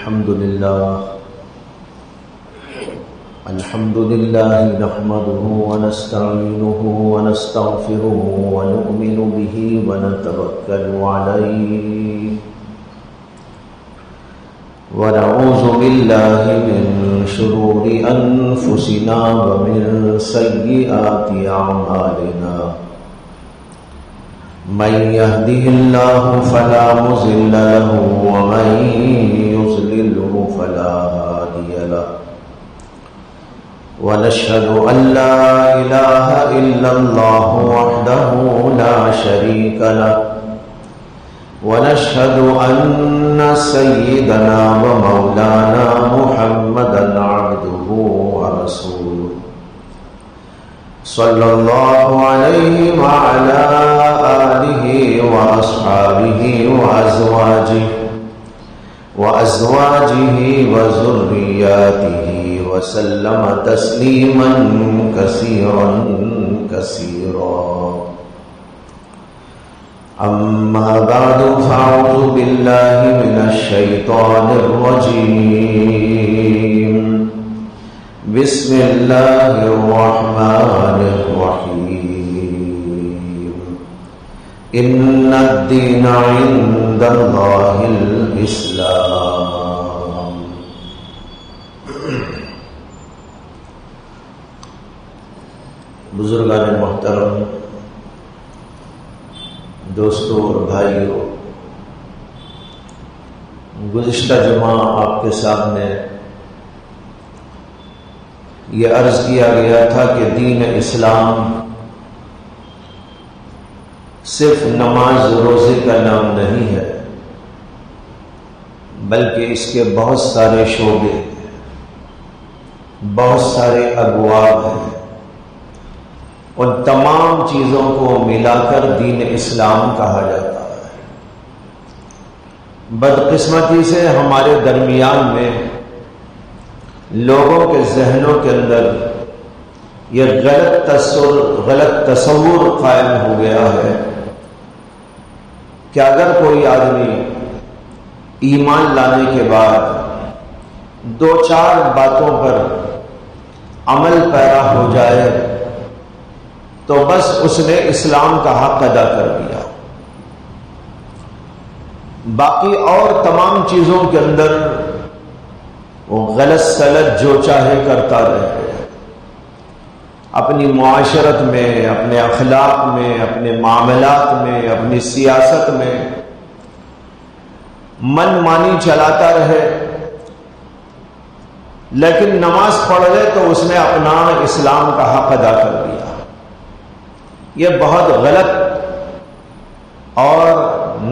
الحمد لله نحمده ونستعينه ونستغفره ونؤمن به ونتوكل عليه ونعوذ بالله من شرور أنفسنا ومن سيئات أعمالنا من يهده الله فلا مضل له ومن يضلله فلا هادي له ونشهد أن لا إله إلا الله وحده لا شريك له ونشهد أن سيدنا ومولانا محمدا عبده ورسوله صلى الله عليه وعلى آله وأصحابه وأزواجه وذرياته وسلم تسليما كثيرا أما بعد فأعوذ بالله من الشيطان الرجيم بسم الله الرحمن الرحيم إن الدين عند الله الإسلام بزرگان محترم، دوستوں اور بھائیوں، گزشتہ جمعہ آپ کے سامنے یہ عرض کیا گیا تھا کہ دین اسلام صرف نماز روزے کا نام نہیں ہے، بلکہ اس کے بہت سارے شعبے، بہت سارے ابواب ہیں۔ ان تمام چیزوں کو ملا کر دین اسلام کہا جاتا ہے۔ بدقسمتی سے ہمارے درمیان میں لوگوں کے ذہنوں کے اندر یہ غلط تصور قائم ہو گیا ہے کہ اگر کوئی آدمی ایمان لانے کے بعد دو چار باتوں پر عمل پیرا ہو جائے تو بس اس نے اسلام کا حق ادا کر دیا، باقی اور تمام چیزوں کے اندر وہ غلط سلط جو چاہے کرتا رہے، اپنی معاشرت میں، اپنے اخلاق میں، اپنے معاملات میں، اپنی سیاست میں من مانی چلاتا رہے، لیکن نماز پڑھ لے تو اس نے اپنا اسلام کا حق ادا کر دیا۔ یہ بہت غلط اور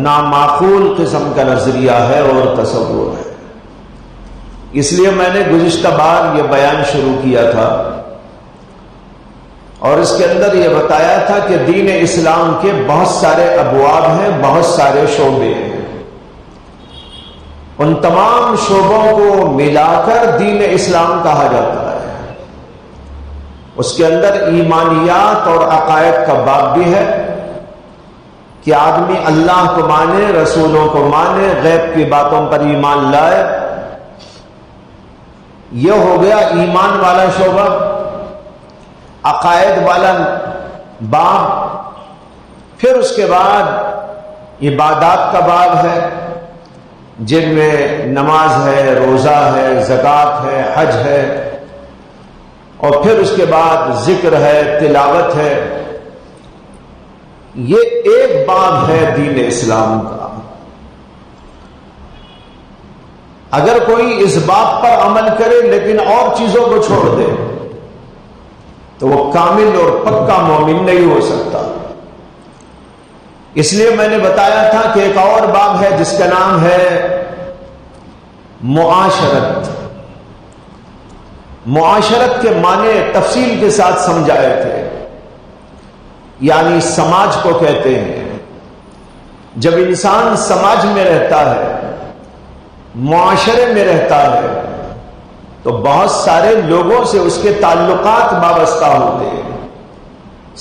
نامعقول قسم کا نظریہ ہے اور تصور ہے۔ اس لیے میں نے گزشتہ بار یہ بیان شروع کیا تھا اور اس کے اندر یہ بتایا تھا کہ دین اسلام کے بہت سارے ابواب ہیں، بہت سارے شعبے ہیں۔ ان تمام شعبوں کو ملا کر دین اسلام کہا جاتا ہے۔ اس کے اندر ایمانیات اور عقائد کا باب بھی ہے کہ آدمی اللہ کو مانے، رسولوں کو مانے، غیب کی باتوں پر ایمان لائے۔ یہ ہو گیا ایمان والا شعبہ۔ عقائد والا باب، پھر اس کے بعد عبادات کا باب ہے، جن میں نماز ہے، روزہ ہے، زکوٰۃ ہے، حج ہے، اور پھر اس کے بعد ذکر ہے، تلاوت ہے۔ یہ ایک باب ہے دین اسلام کا۔ اگر کوئی اس بات پر عمل کرے لیکن اور چیزوں کو چھوڑ دے تو وہ کامل اور پکا مومن نہیں ہو سکتا۔ اس لیے میں نے بتایا تھا کہ ایک اور باب ہے جس کا نام ہے معاشرت۔ معاشرت کے معنی تفصیل کے ساتھ سمجھائے تھے، یعنی سماج کو کہتے ہیں۔ جب انسان سماج میں رہتا ہے، معاشرے میں رہتا ہے، تو بہت سارے لوگوں سے اس کے تعلقات وابستہ ہوتے ہیں۔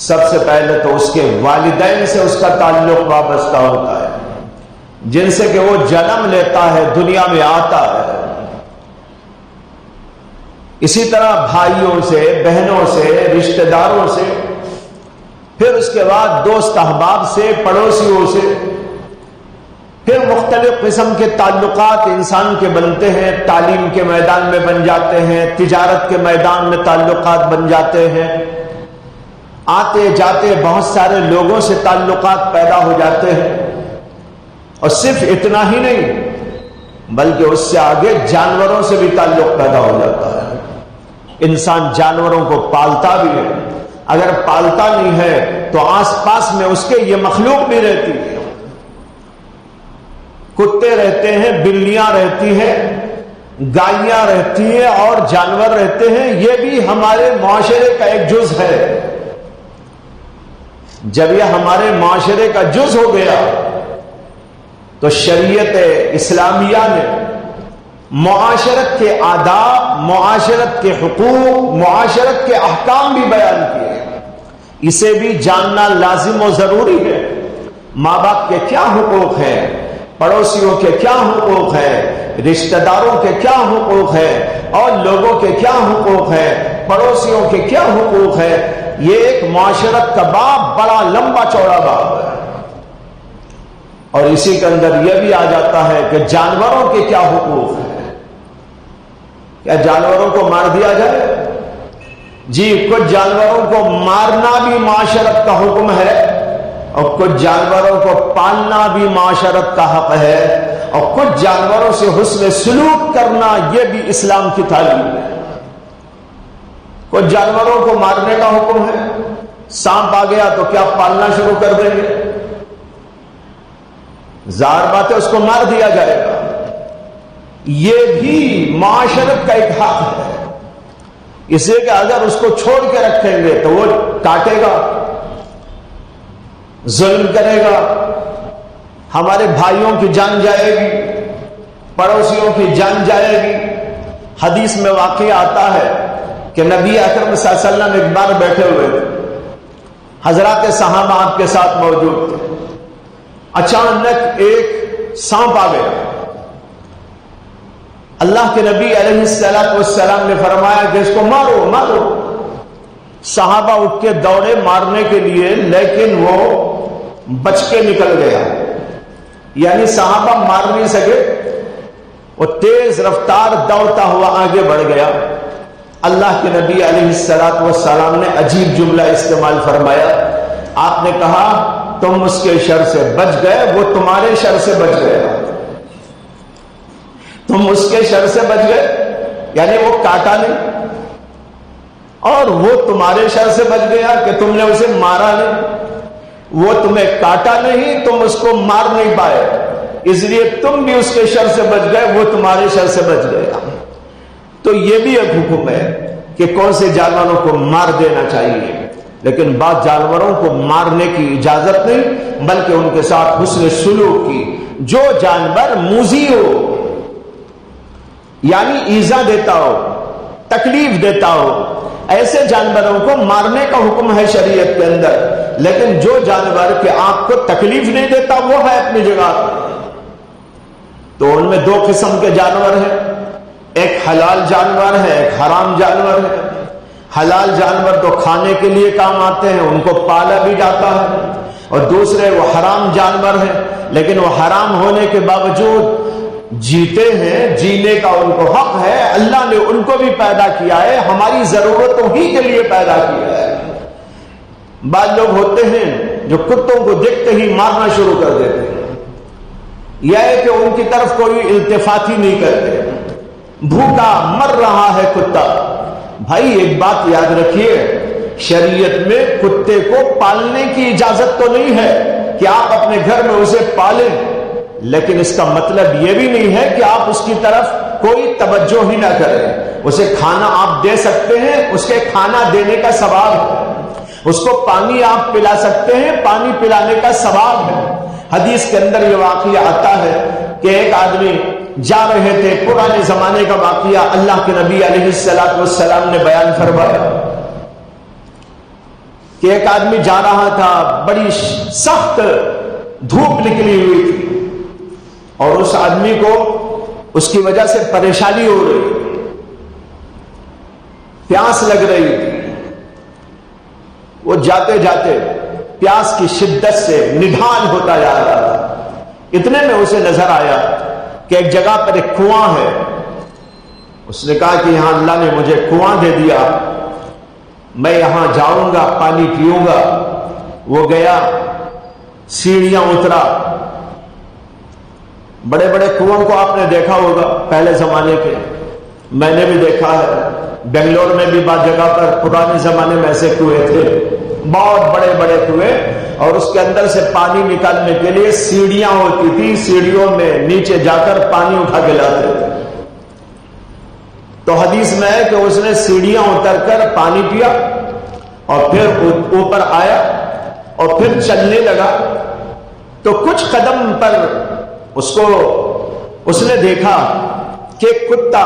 سب سے پہلے تو اس کے والدین سے اس کا تعلق وابستہ ہوتا ہے، جن سے کہ وہ جنم لیتا ہے، دنیا میں آتا ہے۔ اسی طرح بھائیوں سے، بہنوں سے، رشتہ داروں سے، پھر اس کے بعد دوست احباب سے، پڑوسیوں سے، پھر مختلف قسم کے تعلقات انسان کے بنتے ہیں، تعلیم کے میدان میں بن جاتے ہیں، تجارت کے میدان میں تعلقات بن جاتے ہیں، آتے جاتے بہت سارے لوگوں سے تعلقات پیدا ہو جاتے ہیں، اور صرف اتنا ہی نہیں بلکہ اس سے آگے جانوروں سے بھی تعلق پیدا ہو جاتا ہے۔ انسان جانوروں کو پالتا بھی ہے، اگر پالتا نہیں ہے تو آس پاس میں اس کے یہ مخلوق بھی رہتی ہے، کتے رہتے ہیں، بلیاں رہتی ہیں، گائیاں رہتی ہیں، اور جانور رہتے ہیں، یہ بھی ہمارے معاشرے کا ایک جز ہے۔ جب یہ ہمارے معاشرے کا جز ہو گیا تو شریعت اسلامیہ نے معاشرت کے آداب، معاشرت کے حقوق، معاشرت کے احکام بھی بیان کیے۔ اسے بھی جاننا لازم و ضروری ہے۔ ماں باپ کے کیا حقوق ہیں، پڑوسیوں کے کیا حقوق ہیں، رشتہ داروں کے کیا حقوق ہیں، اور لوگوں کے کیا حقوق ہیں، پڑوسیوں کے کیا حقوق ہیں، یہ ایک معاشرت کا باب بڑا لمبا چوڑا باب ہے۔ اور اسی کے اندر یہ بھی آ جاتا ہے کہ جانوروں کے کیا حقوق ہیں۔ کیا جانوروں کو مار دیا جائے؟ جی، کچھ جانوروں کو مارنا بھی معاشرت کا حکم ہے، اور کچھ جانوروں کو پالنا بھی معاشرت کا حق ہے، اور کچھ جانوروں سے حسن سلوک کرنا یہ بھی اسلام کی تعلیم ہے۔ کچھ جانوروں کو مارنے کا حکم ہے، سانپ آ گیا تو کیا پالنا شروع کر دیں گے؟ ظاہر بات ہے اس کو مار دیا جائے گا۔ یہ بھی معاشرت کا ایک حق ہے، اس لیے کہ اگر اس کو چھوڑ کے رکھیں گے تو وہ کاٹے گا، ظلم کرے گا، ہمارے بھائیوں کی جان جائے گی، پڑوسیوں کی جان جائے گی۔ حدیث میں واقعہ آتا ہے کہ نبی اکرم صلی اللہ علیہ وسلم ایک بار بیٹھے ہوئے تھے، حضرات صحابہ آپ کے ساتھ موجود تھے، اچانک ایک سانپ آ گیا۔ اللہ کے نبی علیہ السلام نے فرمایا کہ اس کو مارو مارو۔ صحابہ اٹھ کے دوڑے مارنے کے لیے، لیکن وہ بچ کے نکل گیا، یعنی صحابہ مار نہیں سکے، وہ تیز رفتار دوڑتا ہوا آگے بڑھ گیا۔ اللہ کے نبی علیہ السلام نے عجیب جملہ استعمال فرمایا، آپ نے کہا تم اس کے شر سے بچ گئے، وہ تمہارے شر سے بچ گیا۔ تم اس کے شر سے بچ گئے، یعنی وہ کاٹا نہیں، اور وہ تمہارے شر سے بچ گیا کہ تم نے اسے مارا نہیں۔ وہ تمہیں کاٹا نہیں، تم اس کو مار نہیں پائے، اس لیے تم بھی اس کے شر سے بچ گئے، وہ تمہارے شر سے بچ گیا۔ تو یہ بھی ایک حکم ہے کہ کون سے جانوروں کو مار دینا چاہیے، لیکن بعض جانوروں کو مارنے کی اجازت نہیں، بلکہ ان کے ساتھ حسن سلوک کی۔ جو جانور موذی ہو، یعنی ایذا دیتا ہو، تکلیف دیتا ہو، ایسے جانوروں کو مارنے کا حکم ہے شریعت کے اندر، لیکن جو جانور کہ آپ کو تکلیف نہیں دیتا وہ ہے اپنی جگہ۔ تو ان میں دو قسم کے جانور ہیں، ایک حلال جانور ہے، ایک حرام جانور ہے۔ حلال جانور تو کھانے کے لیے کام آتے ہیں، ان کو پالا بھی جاتا ہے، اور دوسرے وہ حرام جانور ہیں، لیکن وہ حرام ہونے کے باوجود جیتے ہیں، جینے کا ان کو حق ہے، اللہ نے ان کو بھی پیدا کیا ہے، ہماری ضرورتوں ہی کے لیے پیدا کیا ہے۔ بعض لوگ ہوتے ہیں جو کتوں کو دیکھتے ہی مارنا شروع کر دیتے ہیں، یہ ہے کہ ان کی طرف کوئی التفات ہی نہیں کرتے، بھوکا مر رہا ہے کتا۔ بھائی ایک بات یاد رکھیے، شریعت میں کتے کو پالنے کی اجازت تو نہیں ہے کہ آپ اپنے گھر میں اسے پالیں، لیکن اس کا مطلب یہ بھی نہیں ہے کہ آپ اس کی طرف کوئی توجہ ہی نہ کریں۔ اسے کھانا آپ دے سکتے ہیں، اس کے کھانا دینے کا ثواب ہے، اس کو پانی آپ پلا سکتے ہیں، پانی پلانے کا ثواب ہے۔ حدیث کے اندر یہ واقعہ آتا ہے کہ ایک آدمی جا رہے تھے، پرانے زمانے کا واقعہ اللہ کے نبی علیہ السلام نے بیان فرمایا کہ ایک آدمی جا رہا تھا، بڑی سخت دھوپ نکلی ہوئی تھی، اور اس آدمی کو اس کی وجہ سے پریشانی ہو رہی، پیاس لگ رہی تھی، وہ جاتے جاتے پیاس کی شدت سے نڈھال ہوتا جا رہا تھا۔ اتنے میں اسے نظر آیا کہ ایک جگہ پر ایک کنواں ہے۔ اس نے کہا کہ یہاں اللہ نے مجھے کنواں دے دیا، میں یہاں جاؤں گا، پانی پیوں گا۔ وہ گیا، سیڑھیاں اترا۔ بڑے بڑے کنووں کو آپ نے دیکھا ہوگا پہلے زمانے کے، میں نے بھی دیکھا ہے، بنگلور میں بھی بعض جگہ پر پرانے زمانے میں ایسے کنویں تھے، بہت بڑے بڑے کنویں، اور اس کے اندر سے پانی نکالنے کے لیے سیڑھیاں ہوتی تھی، سیڑھیوں میں نیچے جا کر پانی اٹھا کے لاتے تھے۔ تو حدیث میں ہے کہ اس نے سیڑھیاں اتر کر پانی پیا اور پھر اوپر آیا اور پھر چلنے لگا، تو کچھ قدم پر اس نے دیکھا کہ کتا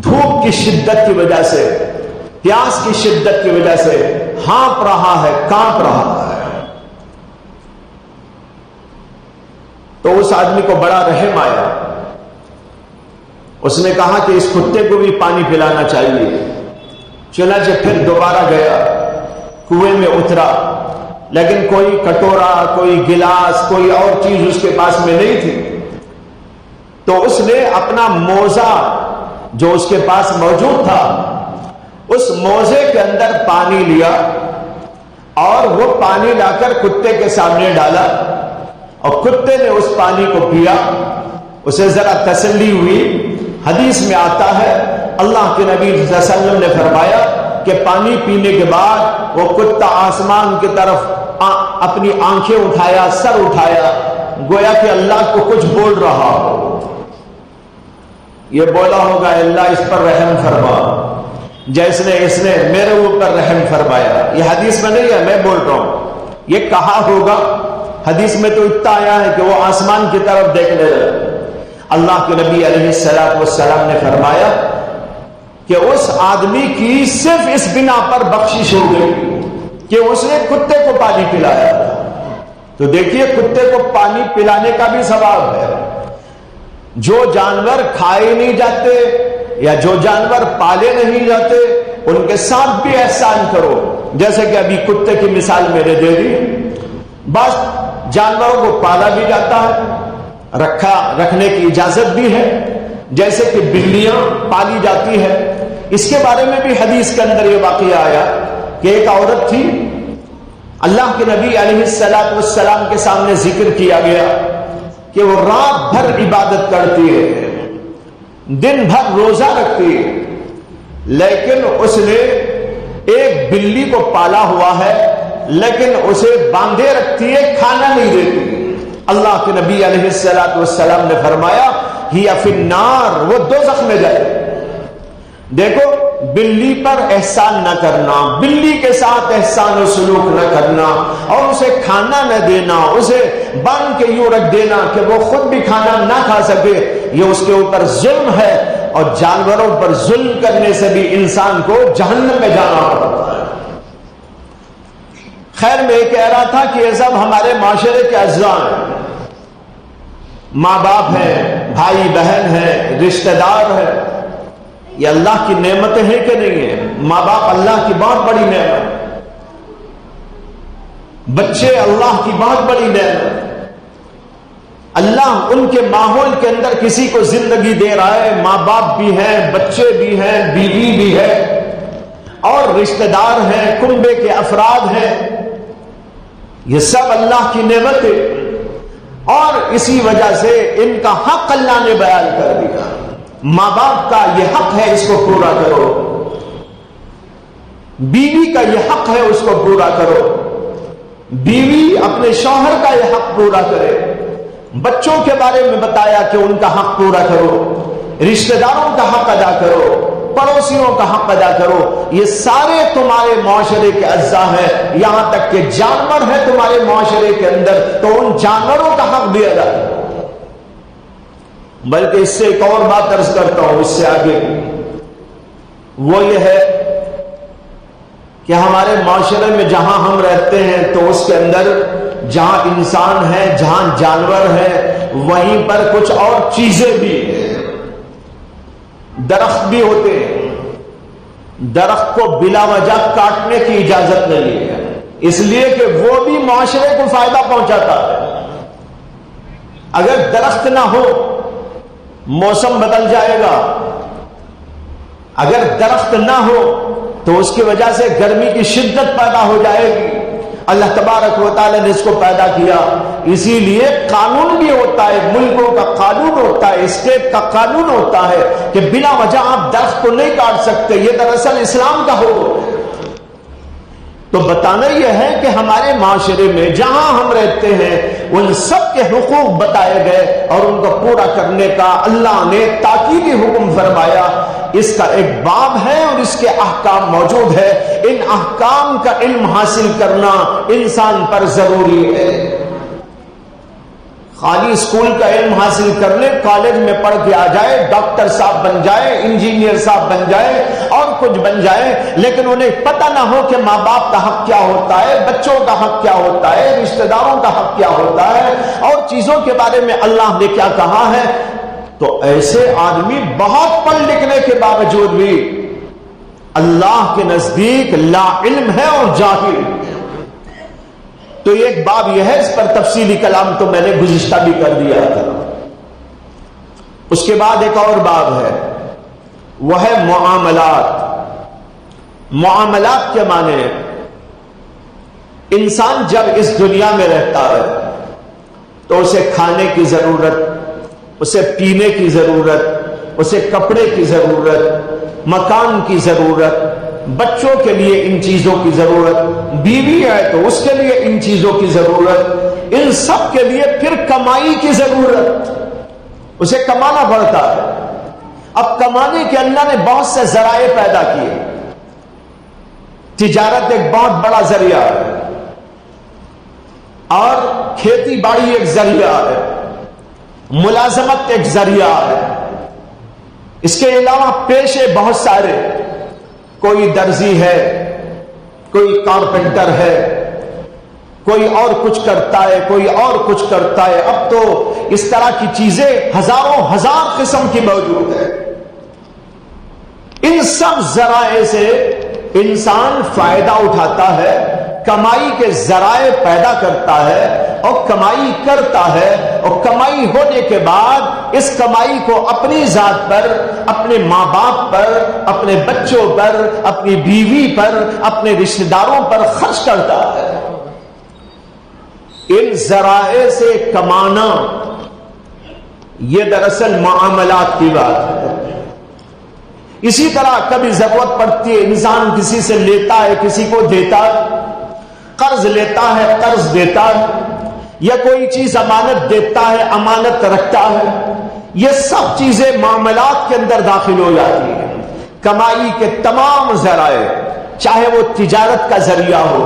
دھوپ کی شدت کی وجہ سے، پیاس کی شدت کی وجہ سے ہانپ رہا ہے، کانپ رہا ہے۔ تو اس آدمی کو بڑا رحم آیا، اس نے کہا کہ اس کتے کو بھی پانی پلانا چاہیے۔ چنانچہ پھر دوبارہ گیا، کنویں میں اترا، لیکن کوئی کٹورا، کوئی گلاس، کوئی اور چیز اس کے پاس میں نہیں تھی۔ تو اس نے اپنا موزہ جو اس کے پاس موجود تھا، اس موزے کے اندر پانی لیا اور وہ پانی لا کر کتے کے سامنے ڈالا، اور کتے نے اس پانی کو پیا۔ اسے ذرا تسلی ہوئی۔ حدیث میں آتا ہے اللہ کے نبی صلی اللہ علیہ وسلم نے فرمایا کہ پانی پینے کے بعد وہ کتا آسمان کی طرف اپنی آنکھیں اٹھایا، سر اٹھایا، گویا کہ اللہ کو کچھ بول رہا ہو۔ یہ بولا ہوگا اللہ اس پر رحم فرما، جیسے اس نے میرے اوپر رحم فرمایا۔ یہ حدیث میں نہیں ہے، میں بول رہا ہوں، یہ کہا ہوگا۔ حدیث میں تو اتنا آیا ہے کہ وہ آسمان کی طرف دیکھنے لگا۔ اللہ کے نبی علیہ السلام نے فرمایا کہ اس آدمی کی صرف اس بنا پر بخشش ہو گئی کہ اس نے کتے کو پانی پلایا۔ تو دیکھیے کتے کو پانی پلانے کا بھی ثواب ہے۔ جو جانور کھائے نہیں جاتے یا جو جانور پالے نہیں جاتے ان کے ساتھ بھی احسان کرو، جیسے کہ ابھی کتے کی مثال میں نے دے دی۔ بس جانوروں کو پالا بھی جاتا ہے، رکھنے کی اجازت بھی ہے، جیسے کہ بلیاں پالی جاتی ہے۔ اس کے بارے میں بھی حدیث کے اندر یہ واقعہ آیا کہ ایک عورت تھی، اللہ کے نبی علیہ السلام کے سامنے ذکر کیا گیا کہ وہ رات بھر عبادت کرتی ہے، دن بھر روزہ رکھتی ہے، لیکن اس نے ایک بلی کو پالا ہوا ہے، لیکن اسے باندھے رکھتی ہے، کھانا نہیں دیتی۔ اللہ کے نبی علیہ السلام نے فرمایا ہی فی النار، وہ دوزخ میں جائے۔ دیکھو، بلی پر احسان نہ کرنا، بلی کے ساتھ احسان و سلوک نہ کرنا، اور اسے کھانا نہ دینا، اسے باندھ کے یوں رکھ دینا کہ وہ خود بھی کھانا نہ کھا سکے، یہ اس کے اوپر ظلم ہے، اور جانوروں پر ظلم کرنے سے بھی انسان کو جہنم میں جانا پڑتا ہے۔ خیر، میں یہ کہہ رہا تھا کہ یہ سب ہمارے معاشرے کے اعضاء ہیں، ماں باپ ہیں، بھائی بہن ہیں، رشتہ دار ہیں۔ یہ اللہ کی نعمتیں ہیں کہ نہیں ہیں؟ ماں باپ اللہ کی بہت بڑی نعمت، بچے اللہ کی بہت بڑی نعمت۔ اللہ ان کے ماحول کے اندر کسی کو زندگی دے رہا ہے، ماں باپ بھی ہیں، بچے بھی ہیں، بیوی بھی ہے، اور رشتہ دار ہیں، کنبے کے افراد ہیں۔ یہ سب اللہ کی نعمت ہے، اور اسی وجہ سے ان کا حق اللہ نے بیان کر دیا۔ ماں باپ کا یہ حق ہے، اس کو پورا کرو، بیوی کا یہ حق ہے، اس کو پورا کرو، بیوی اپنے شوہر کا یہ حق پورا کرے، بچوں کے بارے میں بتایا کہ ان کا حق پورا کرو، رشتہ داروں کا حق ادا کرو، پڑوسیوں کا حق ادا کرو۔ یہ سارے تمہارے معاشرے کے اجزاء ہیں، یہاں تک کہ جانور ہیں تمہارے معاشرے کے اندر، تو ان جانوروں کا حق بھی ادا کرو۔ بلکہ اس سے ایک اور بات عرض کرتا ہوں، اس سے آگے، وہ یہ ہے کہ ہمارے معاشرے میں جہاں ہم رہتے ہیں تو اس کے اندر جہاں انسان ہے، جہاں جانور ہے، وہیں پر کچھ اور چیزیں بھی ہیں، درخت بھی ہوتے ہیں، درخت کو بلا وجہ کاٹنے کی اجازت نہیں ہے، اس لیے کہ وہ بھی معاشرے کو فائدہ پہنچاتا ہے۔ اگر درخت نہ ہو موسم بدل جائے گا، اگر درخت نہ ہو تو اس کی وجہ سے گرمی کی شدت پیدا ہو جائے گی۔ اللہ تبارک و تعالی نے اس کو پیدا کیا، اسی لیے قانون بھی ہوتا ہے، ملکوں کا قانون ہوتا ہے، اسٹیٹ کا قانون ہوتا ہے کہ بلا وجہ آپ درخت کو نہیں کاٹ سکتے، یہ دراصل اسلام کا حکم ہے۔ تو بتانا یہ ہے کہ ہمارے معاشرے میں جہاں ہم رہتے ہیں ان سب کے حقوق بتائے گئے اور ان کو پورا کرنے کا اللہ نے تاکیدی حکم فرمایا۔ اس کا ایک باب ہے اور اس کے احکام موجود ہے، ان احکام کا علم حاصل کرنا انسان پر ضروری ہے۔ خالی اسکول کا علم حاصل کر لے، کالج میں پڑھ کے آ جائے، ڈاکٹر صاحب بن جائے، انجینئر صاحب بن جائے اور کچھ بن جائے، لیکن انہیں پتہ نہ ہو کہ ماں باپ کا حق کیا ہوتا ہے، بچوں کا حق کیا ہوتا ہے، رشتہ داروں کا حق کیا ہوتا ہے اور چیزوں کے بارے میں اللہ نے کیا کہا ہے، تو ایسے آدمی بہت پڑھ لکھنے کے باوجود بھی اللہ کے نزدیک لا علم ہے اور جاہل۔ تو ایک باب یہ ہے، اس پر تفصیلی کلام تو میں نے گزشتہ بھی کر دیا تھا۔ اس کے بعد ایک اور باب ہے، وہ ہے معاملات۔ معاملات کے معنی انسان جب اس دنیا میں رہتا ہے تو اسے کھانے کی ضرورت، اسے پینے کی ضرورت، اسے کپڑے کی ضرورت، مکان کی ضرورت، بچوں کے لیے ان چیزوں کی ضرورت، بیوی ہے تو اس کے لیے ان چیزوں کی ضرورت، ان سب کے لیے پھر کمائی کی ضرورت، اسے کمانا پڑتا ہے۔ اب کمانے کے اللہ نے بہت سے ذرائع پیدا کیے، تجارت ایک بہت بڑا ذریعہ ہے اور کھیتی باڑی ایک ذریعہ ہے، ملازمت ایک ذریعہ ہے، اس کے علاوہ پیشے بہت سارے، کوئی درزی ہے، کوئی کارپینٹر ہے، کوئی اور کچھ کرتا ہے، کوئی اور کچھ کرتا ہے۔ اب تو اس طرح کی چیزیں ہزاروں ہزار قسم کی موجود ہے۔ ان سب ذرائع سے انسان فائدہ اٹھاتا ہے، کمائی کے ذرائع پیدا کرتا ہے اور کمائی کرتا ہے، اور کمائی ہونے کے بعد اس کمائی کو اپنی ذات پر، اپنے ماں باپ پر، اپنے بچوں پر، اپنی بیوی پر، اپنے رشتہ داروں پر خرچ کرتا ہے۔ ان ذرائع سے کمانا یہ دراصل معاملات کی بات ہے۔ اسی طرح کبھی ضرورت پڑتی ہے، انسان کسی سے لیتا ہے، کسی کو دیتا ہے، قرض لیتا ہے، قرض دیتا ہے، یا کوئی چیز امانت دیتا ہے، امانت رکھتا ہے، یہ سب چیزیں معاملات کے اندر داخل ہو جاتی ہیں۔ کمائی کے تمام ذرائع، چاہے وہ تجارت کا ذریعہ ہو،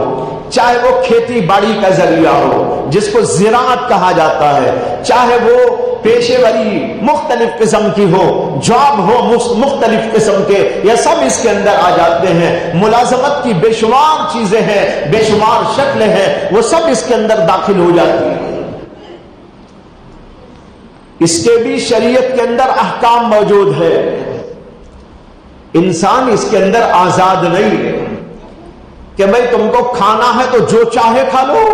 چاہے وہ کھیتی باڑی کا ذریعہ ہو جس کو زراعت کہا جاتا ہے، چاہے وہ پیشے وری مختلف قسم کی ہو، جاب ہو مختلف قسم کے، یہ سب اس کے اندر آ جاتے ہیں۔ ملازمت کی بے شمار چیزیں ہیں، بے شمار شکلیں ہیں، وہ سب اس کے اندر داخل ہو جاتی ہیں۔ اس کے بھی شریعت کے اندر احکام موجود ہے۔ انسان اس کے اندر آزاد نہیں ہے کہ بھائی تم کو کھانا ہے تو جو چاہے کھا لو،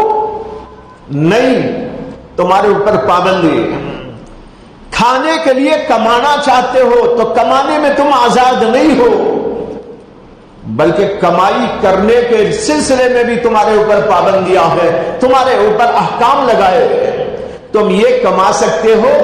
نہیں، تمہارے اوپر پابندی ہے۔ کھانے کے لیے کمانا چاہتے ہو تو کمانے میں تم آزاد نہیں ہو، بلکہ کمائی کرنے کے سلسلے میں بھی تمہارے اوپر پابندیاں ہیں، تمہارے اوپر احکام لگائے ہیں۔ تم یہ کما سکتے ہو،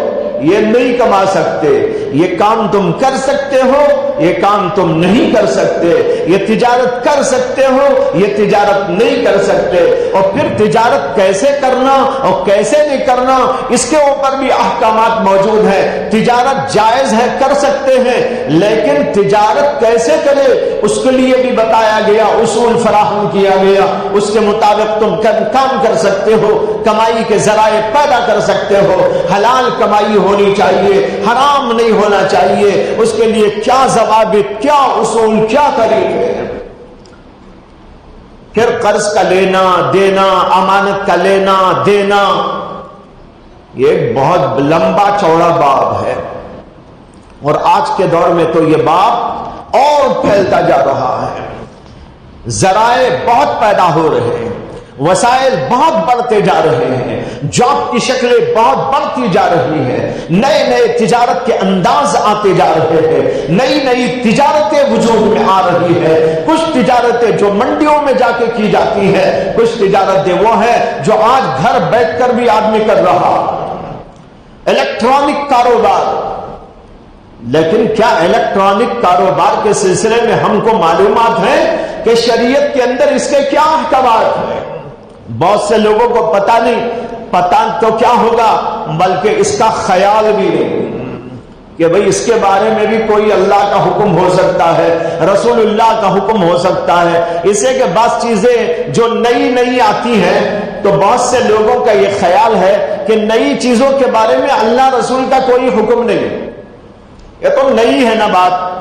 یہ نہیں کما سکتے، یہ کام تم کر سکتے ہو، یہ کام تم نہیں کر سکتے، یہ تجارت کر سکتے ہو، یہ تجارت نہیں کر سکتے، اور پھر تجارت کیسے کرنا اور کیسے نہیں کرنا اس کے اوپر بھی احکامات موجود ہیں۔ تجارت جائز ہے، کر سکتے ہیں، لیکن تجارت کیسے کرے اس کے لیے بھی بتایا گیا، اصول فراہم کیا گیا، اس کے مطابق تم کام کر سکتے ہو، کمائی کے ذرائع پیدا کر سکتے ہو، حلال کمائی ہونی چاہیے، حرام نہیں ہونا چاہیے، اس کے لیے کیا ضوابط، کیا اصول، کیا طریقے۔ پھر قرض کا لینا دینا، امانت کا لینا دینا، یہ ایک بہت لمبا چوڑا باب ہے، اور آج کے دور میں تو یہ باب اور پھیلتا جا رہا ہے، ذرائع بہت پیدا ہو رہے ہیں، وسائل بہت بڑھتے جا رہے ہیں، جاب کی شکلیں بہت بڑھتی جا رہی ہیں، نئے نئے تجارت کے انداز آتے جا رہے ہیں، نئی نئی تجارتیں وجود میں آ رہی ہے۔ کچھ تجارتیں جو منڈیوں میں جا کے کی جاتی ہیں، کچھ تجارتیں وہ ہیں جو آج گھر بیٹھ کر بھی آدمی کر رہا، الیکٹرانک کاروبار۔ لیکن کیا الیکٹرانک کاروبار کے سلسلے میں ہم کو معلومات ہے کہ شریعت کے اندر اس کے کیا احکامات ہیں؟ بہت سے لوگوں کو پتہ نہیں، پتہ تو کیا ہوگا بلکہ اس کا خیال بھی نہیں کہ بھئی اس کے بارے میں بھی کوئی اللہ کا حکم ہو سکتا ہے، رسول اللہ کا حکم ہو سکتا ہے۔ اسے کہ بعض چیزیں جو نئی نئی آتی ہیں تو بہت سے لوگوں کا یہ خیال ہے کہ نئی چیزوں کے بارے میں اللہ رسول کا کوئی حکم نہیں، یہ تو نئی ہے نا بات،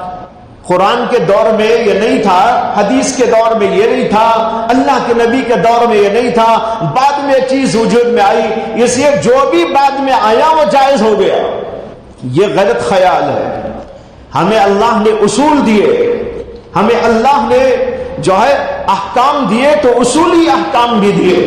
قرآن کے دور میں یہ نہیں تھا، حدیث کے دور میں یہ نہیں تھا، اللہ کے نبی کے دور میں یہ نہیں تھا، بعد میں چیز وجود میں آئی، اس لیے جو بھی بعد میں آیا وہ جائز ہو گیا۔ یہ غلط خیال ہے۔ ہمیں اللہ نے اصول دیے، ہمیں اللہ نے جو ہے احکام دیے تو اصولی احکام بھی دیے۔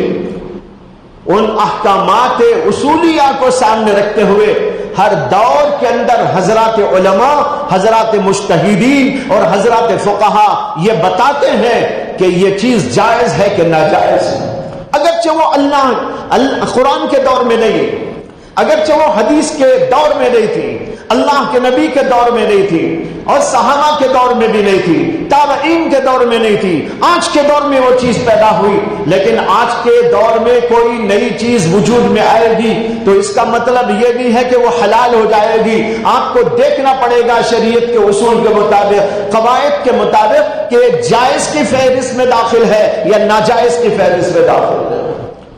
ان احکامات اصولیہ کو سامنے رکھتے ہوئے ہر دور کے اندر حضرات علماء، حضرات مجتہدین اور حضرات فقہا یہ بتاتے ہیں کہ یہ چیز جائز ہے کہ ناجائز ہے، اگرچہ وہ اللہ قرآن کے دور میں نہیں، اگرچہ وہ حدیث کے دور میں نہیں تھی، اللہ کے نبی کے دور میں نہیں تھی، اور صحابہ کے دور میں بھی نہیں تھی، تابعین کے دور میں نہیں تھی، آج کے دور میں وہ چیز پیدا ہوئی۔ لیکن آج کے دور میں کوئی نئی چیز وجود میں آئے گی تو اس کا مطلب یہ بھی ہے کہ وہ حلال ہو جائے گی۔ آپ کو دیکھنا پڑے گا شریعت کے اصول کے مطابق، قواعد کے مطابق کہ جائز کی فہرست میں داخل ہے یا ناجائز کی فہرست میں داخل ہے۔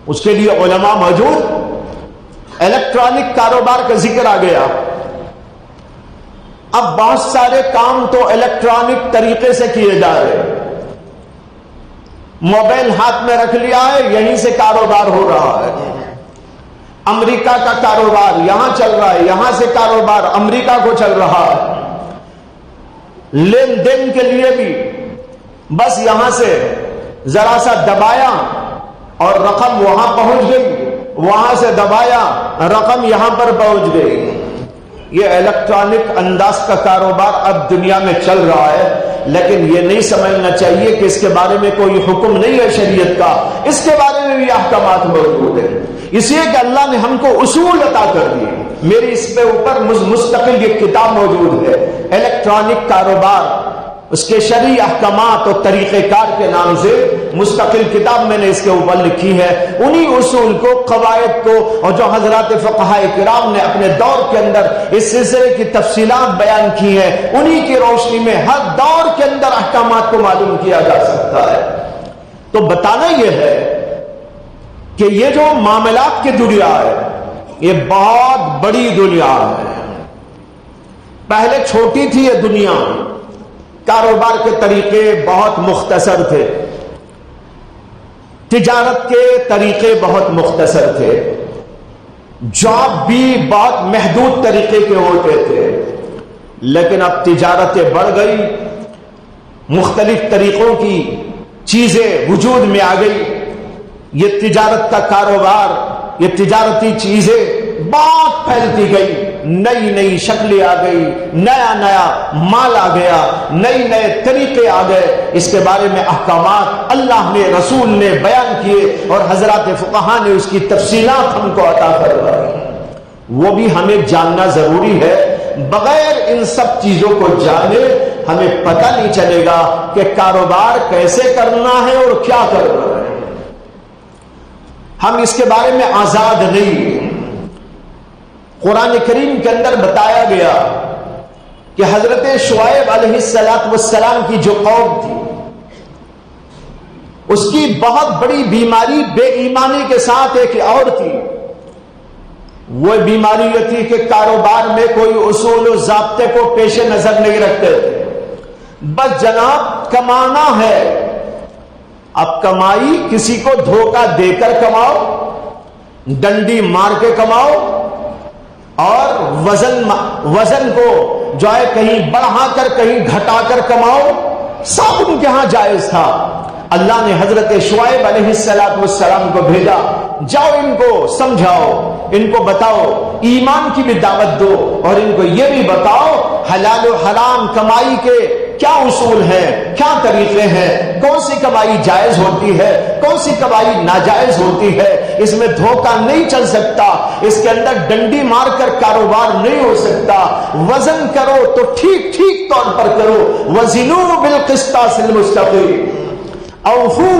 اس کے لیے علماء موجود۔ الیکٹرانک کاروبار کا ذکر آ گیا۔ اب بہت سارے کام تو الیکٹرانک طریقے سے کیے جا رہے ہیں، موبائل ہاتھ میں رکھ لیا ہے، یہیں سے کاروبار ہو رہا ہے۔ امریکہ کا کاروبار یہاں چل رہا ہے، یہاں سے کاروبار امریکہ کو چل رہا ہے۔ لین دین کے لیے بھی بس یہاں سے ذرا سا دبایا اور رقم وہاں پہنچ گئی، وہاں سے دبایا رقم یہاں پر پہنچ گئی۔ یہ الیکٹرانک انداز کا کاروبار اب دنیا میں چل رہا ہے، لیکن یہ نہیں سمجھنا چاہیے کہ اس کے بارے میں کوئی حکم نہیں ہے شریعت کا، اس کے بارے میں بھی احکامات موجود ہیں، اس لیے کہ اللہ نے ہم کو اصول عطا کر دیے۔ میری اس پہ اوپر مستقل یہ کتاب موجود ہے، الیکٹرانک کاروبار، اس کے شرعی احکامات اور طریقہ کار کے نام سے مستقل کتاب میں نے اس کے اوپر لکھی ہے۔ انہی اصول کو، قواعد کو، اور جو حضرات فقہاء کرام نے اپنے دور کے اندر اس سلسلے کی تفصیلات بیان کی ہیں، انہی کی روشنی میں ہر دور کے اندر احکامات کو معلوم کیا جا سکتا ہے۔ تو بتانا یہ ہے کہ یہ جو معاملات کی دنیا ہے یہ بہت بڑی دنیا ہے۔ پہلے چھوٹی تھی یہ دنیا، کاروبار کے طریقے بہت مختصر تھے، تجارت کے طریقے بہت مختصر تھے، جاب بھی بہت محدود طریقے کے ہوتے تھے۔ لیکن اب تجارتیں بڑھ گئی، مختلف طریقوں کی چیزیں وجود میں آ گئی، یہ تجارت کا کاروبار، یہ تجارتی چیزیں بہت پھیلتی گئی، نئی نئی شکلیں آ گئی، نیا نیا مال آ گیا، نئی نئے طریقے آ گئے۔ اس کے بارے میں احکامات اللہ نے، رسول نے بیان کیے اور حضرات فقہا نے اس کی تفصیلات ہم کو عطا کروائی، وہ بھی ہمیں جاننا ضروری ہے۔ بغیر ان سب چیزوں کو جانے ہمیں پتہ نہیں چلے گا کہ کاروبار کیسے کرنا ہے اور کیا کرنا ہے۔ ہم اس کے بارے میں آزاد نہیں۔ قرآن کریم کے اندر بتایا گیا کہ حضرت شعیب علیہ السلام کی جو قوم تھی اس کی بہت بڑی بیماری بے ایمانی کے ساتھ ایک اور تھی۔ وہ بیماری یہ تھی کہ کاروبار میں کوئی اصول و ضابطے کو پیش نظر نہیں رکھتے تھے، بس جناب کمانا ہے۔ اب کمائی کسی کو دھوکہ دے کر کماؤ، ڈنڈی مار کے کماؤ، اور وزن کو جو ہے کہیں بڑھا کر کہیں گھٹا کر کماؤ، سب ان کے ہاں جائز تھا۔ اللہ نے حضرت شعیب علیہ السلام کو بھیجا، جاؤ ان کو سمجھاؤ، ان کو بتاؤ، ایمان کی بھی دعوت دو، اور ان کو یہ بھی بتاؤ حلال و حرام کمائی کے کیا اصول ہیں، کیا طریقے ہیں، کون سی کمائی جائز ہوتی ہے، کون سی کمائی ناجائز ہوتی ہے، اس میں دھوکہ نہیں چل سکتا، اس کے اندر ڈنڈی مار کر کاروبار نہیں ہو سکتا، وزن کرو تو ٹھیک ٹھیک طور پر کرو، وزنوا بالقسطاس المستقیم، اوفو،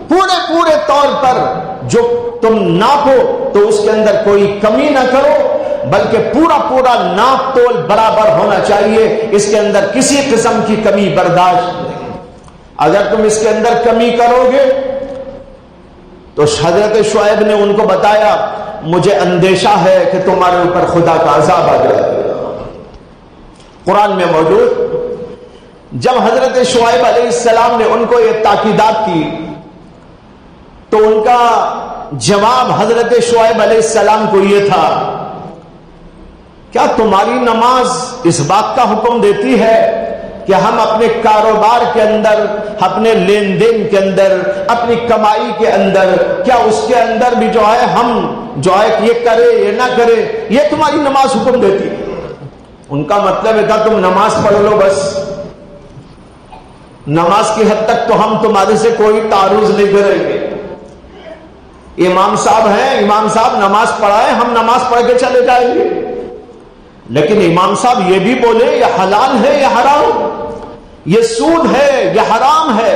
پورے طور پر جو تم ناپو تو اس کے اندر کوئی کمی نہ کرو، بلکہ پورا ناپ تول برابر ہونا چاہیے، اس کے اندر کسی قسم کی کمی برداشت نہیں۔ اگر تم اس کے اندر کمی کرو گے تو حضرت شعیب نے ان کو بتایا مجھے اندیشہ ہے کہ تمہارے اوپر خدا کا عذاب آ جائے گا۔ قرآن میں موجود جب حضرت شعیب علیہ السلام نے ان کو یہ تاکیدات کی تو ان کا جواب حضرت شعیب علیہ السلام کو یہ تھا، کیا تمہاری نماز اس بات کا حکم دیتی ہے کہ ہم اپنے کاروبار کے اندر، اپنے لین دین کے اندر، اپنی کمائی کے اندر، کیا اس کے اندر بھی جو ہے ہم جو ہے یہ کرے یہ نہ کرے، یہ تمہاری نماز حکم دیتی ہے؟ ان کا مطلب ہے تم نماز پڑھ لو بس، نماز کی حد تک تو ہم تمہارے سے کوئی تعارض نہیں کریں گے۔ امام صاحب ہیں، امام صاحب نماز پڑھائے، ہم نماز پڑھ کے چلے جائیں گے، لیکن امام صاحب یہ بھی بولے یہ حلال ہے یہ حرام، یہ سود ہے یہ حرام ہے،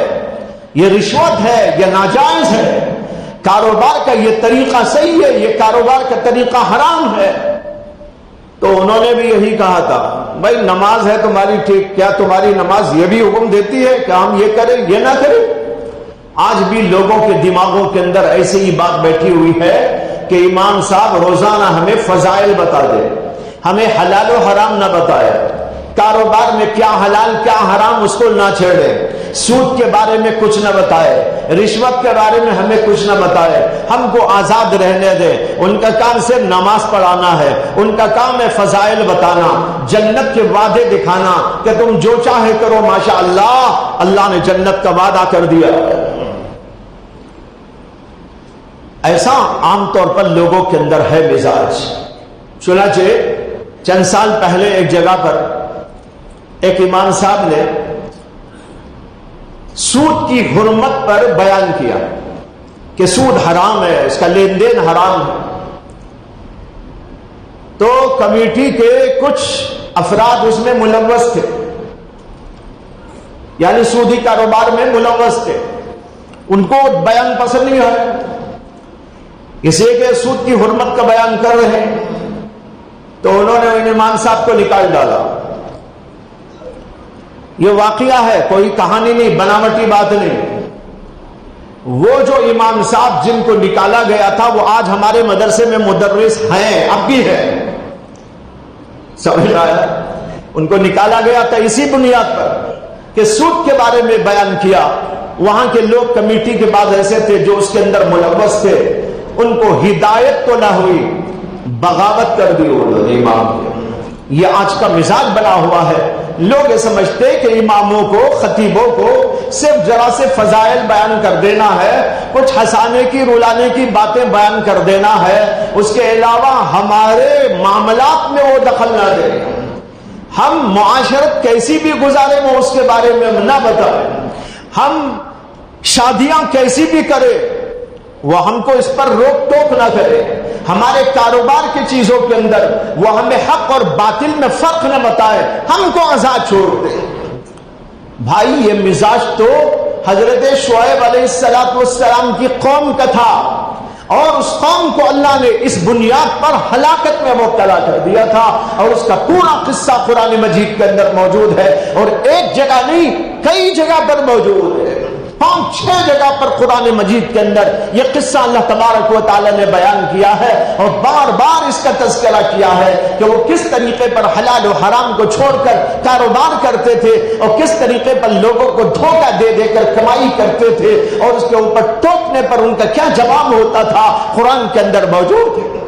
یہ رشوت ہے یہ ناجائز ہے، کاروبار کا یہ طریقہ صحیح ہے یہ کاروبار کا طریقہ حرام ہے۔ تو انہوں نے بھی یہی کہا تھا، بھائی نماز ہے تمہاری ٹھیک، کیا تمہاری نماز یہ بھی حکم دیتی ہے کہ ہم یہ کریں یہ نہ کریں؟ آج بھی لوگوں کے دماغوں کے اندر ایسی ہی بات بیٹھی ہوئی ہے کہ امام صاحب روزانہ ہمیں فضائل بتا دے، ہمیں حلال و حرام نہ بتائے، کاروبار میں کیا حلال کیا حرام اس کو نہ چھیڑے، سود کے بارے میں کچھ نہ بتائے، رشوت کے بارے میں ہمیں کچھ نہ بتائے، ہم کو آزاد رہنے دے۔ ان کا کام صرف نماز پڑھانا ہے، ان کا کام ہے فضائل بتانا، جنت کے وعدے دکھانا کہ تم جو چاہے کرو، ماشاءاللہ اللہ نے جنت کا وعدہ کر دیا۔ ایسا عام طور پر لوگوں کے اندر ہے مزاج۔ چنانچہ چند سال پہلے ایک جگہ پر ایک امام صاحب نے سود کی حرمت پر بیان کیا کہ سود حرام ہے، اس کا لین دین حرام ہے۔ تو کمیٹی کے کچھ افراد اس میں ملوث تھے، یعنی سودی کاروبار میں ملوث تھے، ان کو بیان پسند نہیں آیا، اس لیے کہ سود کی حرمت کا بیان کر رہے ہیں، تو انہوں نے ان امام صاحب کو نکال ڈالا۔ یہ واقعہ ہے، کوئی کہانی نہیں، بناوٹی بات نہیں۔ وہ جو امام صاحب جن کو نکالا گیا تھا وہ آج ہمارے مدرسے میں مدرس ہیں، اب بھی ہے، سمجھ آیا؟ ان کو نکالا گیا تھا اسی بنیاد پر کہ سود کے بارے میں بیان کیا۔ وہاں کے لوگ کمیٹی کے بعد ایسے تھے جو اس کے اندر ملوث تھے، ان کو ہدایت تو نہ ہوئی، بغاوت کر دی انہوں نے امام کے۔ یہ آج کا مزاج بنا ہوا ہے، لوگ یہ سمجھتے کہ اماموں کو، خطیبوں کو صرف ذرا سے فضائل بیان کر دینا ہے، کچھ ہنسانے کی رلانے کی باتیں بیان کر دینا ہے، اس کے علاوہ ہمارے معاملات میں وہ دخل نہ دے، ہم معاشرت کیسی بھی گزارے وہ اس کے بارے میں نہ بتائیں، ہم شادیاں کیسی بھی کرے وہ ہم کو اس پر روک ٹوک نہ کرے، ہمارے کاروبار کی چیزوں کے اندر وہ ہمیں حق اور باطل میں فرق نہ بتائے، ہم کو آزاد چھوڑ دے۔ بھائی یہ مزاج تو حضرت شعیب علیہ السلام کی قوم کا تھا، اور اس قوم کو اللہ نے اس بنیاد پر ہلاکت میں مبتلا کر دیا تھا، اور اس کا پورا قصہ قرآن مجید کے اندر موجود ہے، اور ایک جگہ نہیں کئی جگہ پر موجود ہے، 5-6 جگہ پر قرآن مجید کے اندر یہ قصہ اللہ تبارک و تعالی نے بیان کیا ہے، اور بار بار اس کا تذکرہ کیا ہے کہ وہ کس طریقے پر حلال و حرام کو چھوڑ کر کاروبار کرتے تھے، اور کس طریقے پر لوگوں کو دھوکہ دے دے کر کمائی کرتے تھے، اور اس کے اوپر ٹوکنے پر ان کا کیا جواب ہوتا تھا، قرآن کے اندر موجود ہے۔